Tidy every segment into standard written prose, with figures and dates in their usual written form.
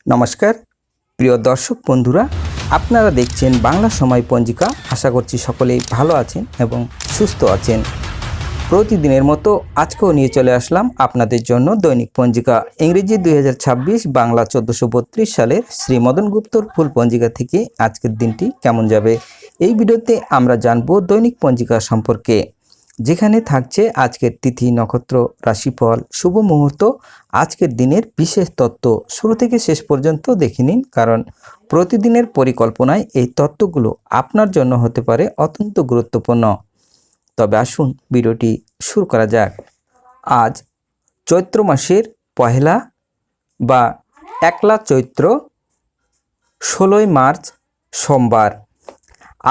নমস্কার প্রিয় দর্শক বন্ধুরা, আপনারা দেখছেন বাংলা সময় পঞ্জিকা। আশা করছি সকলেই ভালো আছেন এবং সুস্থ আছেন। প্রতিদিনের মতো আজকেও নিয়ে চলে আসলাম আপনাদের জন্য দৈনিক পঞ্জিকা ইংরেজি 2026, বাংলা 1432 সালের শ্রী মদন গুপ্তর ফুল পঞ্জিকা থেকে আজকের দিনটি কেমন যাবে। এই ভিডিওতে আমরা জানব দৈনিক পঞ্জিকা সম্পর্কে, যেখানে থাকছে আজকের তিথি, নক্ষত্র, রাশিফল, শুভ মুহূর্ত, আজকের দিনের বিশেষ তত্ত্ব। শুরু থেকে শেষ পর্যন্ত দেখে নিন, কারণ প্রতিদিনের পরিকল্পনায় এই তত্ত্বগুলো আপনার জন্য হতে পারে অত্যন্ত গুরুত্বপূর্ণ। তবে আসুন ভিডিওটি শুরু করা যাক। আজ চৈত্র মাসের পহেলা বা একলা চৈত্র, 16ই মার্চ, সোমবার।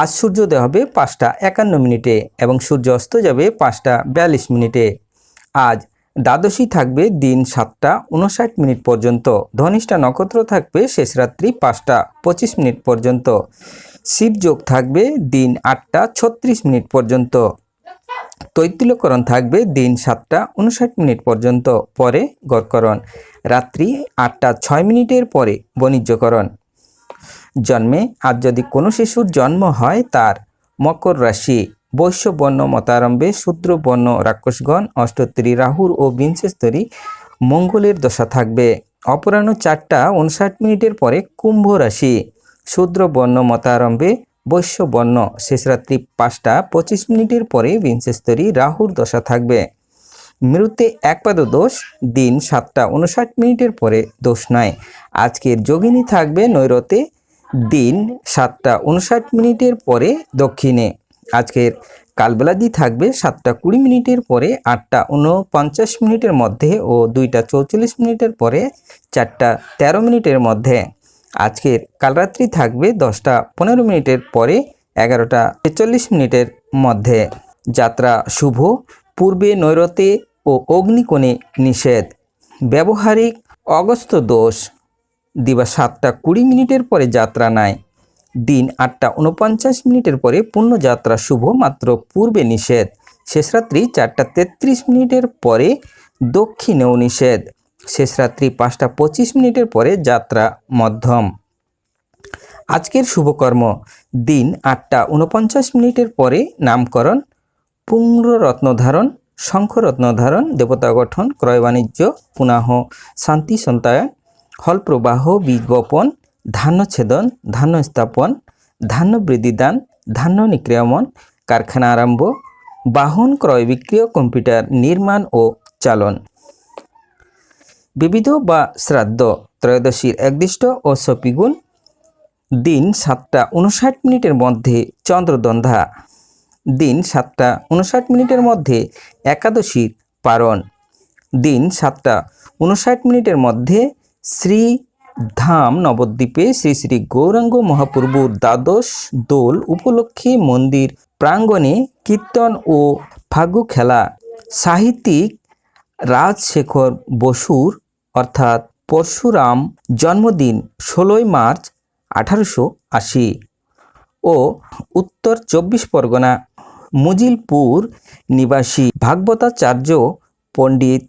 আজ সূর্যোদয় হবে 5টা 51 মিনিটে এবং সূর্য অস্ত যাবে 5টা 42 মিনিটে। আজ দ্বাদশী থাকবে দিন 7টা 59 মিনিট পর্যন্ত। ধনিষ্ঠা নক্ষত্র থাকবে শেষ রাত্রি 5টা 25 মিনিট পর্যন্ত। শিবযোগ থাকবে দিন 8টা 36 মিনিট পর্যন্ত। তৈতিলকরণ থাকবে দিন 7টা 59 মিনিট পর্যন্ত। পরে গড়করণ রাত্রি 8টা 6 মিনিটের পরে বাণিজ্যকরণ। জন্মে আজ যদি কোনো শিশুর জন্ম হয়, তার মকর রাশি, বৈশ্য বর্ণ মতারম্ভে শূদ্র বর্ণ রাক্ষসগণ, অষ্টোত্তরী রাহুর ও বিংশস্তরী মঙ্গলের দশা থাকবে। অপরাহ্ন 4টা 59 মিনিটের পরে কুম্ভ রাশি, শূদ্র বর্ণ মতারম্ভে বৈশ্য বর্ণ, শেষ রাত্রি 5টা 25 মিনিটের পরে বিংশস্তরী রাহুর দশা থাকবে। মৃত্যুতে একপাদ দোষ, দিন 7টা 59 মিনিটের পরে দোষ নয়। আজকের যোগিনী থাকবে নৈরতে, দিন 7টা 59 মিনিটের পরে দক্ষিণে। আজকের কালবেলাদি থাকবে 7টা 20 মিনিটের পরে 8টা 49 মিনিটের মধ্যে ও 2টা 44 মিনিটের পরে 4টা 13 মিনিটের মধ্যে। আজকের কালরাত্রি থাকবে 10টা 15 মিনিটের পরে 11টা 43 মিনিটের মধ্যে। যাত্রা শুভ, পূর্বে নৈরতে ও অগ্নিকোণে নিষেধ। ব্যবহারিক অগস্ত দোষ, দিবা 7টা 20 মিনিটের পরে যাত্রা নাই। দিন 8টা 49 মিনিটের পরে পূর্ণযাত্রা শুভ, মাত্র পূর্বে নিষেধ। শেষ রাত্রি 4টা 33 মিনিটের পরে দক্ষিণেও নিষেধ। শেষ রাত্রি 5টা 25 মিনিটের পরে যাত্রা মধ্যম। আজকের শুভকর্ম, দিন 8টা 49 মিনিটের পরে নামকরণ, পুংরত্ন ধারণ, শঙ্খরত্ন ধারণ, দেবতা গঠন, ক্রয় বাণিজ্য, পুনাহ শান্তি সন্তায়ন, ফল প্রবাহ, বীজ বপন, ধান্য ছেদন, ধান্য স্থাপন, ধান্য বৃদ্ধিদান, ধান্য নিক্রিয়মন, কারখানা আরম্ভ, বাহন ক্রয় বিক্রয়, কম্পিউটার নির্মাণ ও চালন। বিবিধ বা শ্রাদ্ধ, ত্রয়োদশীর একদিষ্ট ও সপিগুণ। দিন 7টা 59 মিনিটের মধ্যে চন্দ্রদন্ধা, দিন 7টা 59 মিনিটের মধ্যে একাদশীর পারণ, দিন 7টা 59 মিনিটের মধ্যে শ্রীধাম নবদ্বীপে শ্রী শ্রী গৌরাঙ্গ মহাপ্রভুর দ্বাদশ দোল উপলক্ষে মন্দির প্রাঙ্গণে কীর্তন ও ফাগু খেলা। সাহিত্যিক রাজশেখর বসুর অর্থাৎ পরশুরাম জন্মদিন 16ই মার্চ 1880 ও উত্তর 24 পরগনা মুজিলপুর নিবাসী ভাগবতাচার্য পণ্ডিত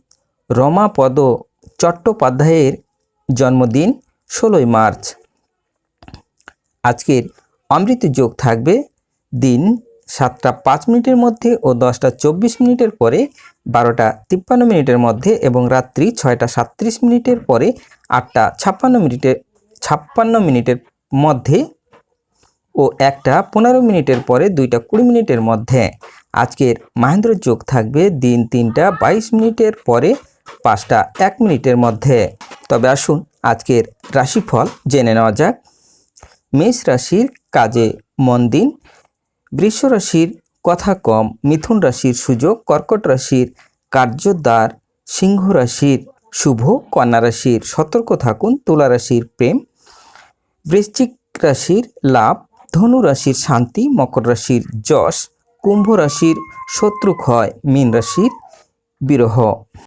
রমাপদ চট্টোপাধ্যায়ের জন্মদিন 16ই মার্চ। আজকের অমৃত যোগ থাকবে দিন 7টা 5 মিনিটের মধ্যে ও 10টা 24 মিনিটের পরে 12টা 53 মিনিটের মধ্যে এবং রাত্রি 6টা 37 মিনিটের পরে 8টা 56 মিনিটের মধ্যে ও 1টা 15 মিনিটের পরে 2টা 20 মিনিটের মধ্যে। আজকের মহেন্দ্র যোগ থাকবে দিন 3টা 22 মিনিটের পরে 5টা 1 মিনিটের মধ্যে। তবে আসুন আজকের রাশিফল জেনে নেওয়া যাক। মেষ রাশির কাজে মন দিন, বৃষ রাশির কথা কম, মিথুন রাশির সুযোগ, কর্কট রাশির কার্যদ্বার, সিংহ রাশির শুভ, কন্যা রাশির সতর্ক থাকুন, তুলা রাশির প্রেম, বৃশ্চিক রাশির লাভ, ধনু রাশির শান্তি, মকর রাশির যশ, কুম্ভ রাশির শত্রু ক্ষয়, মীন রাশির বিরহ।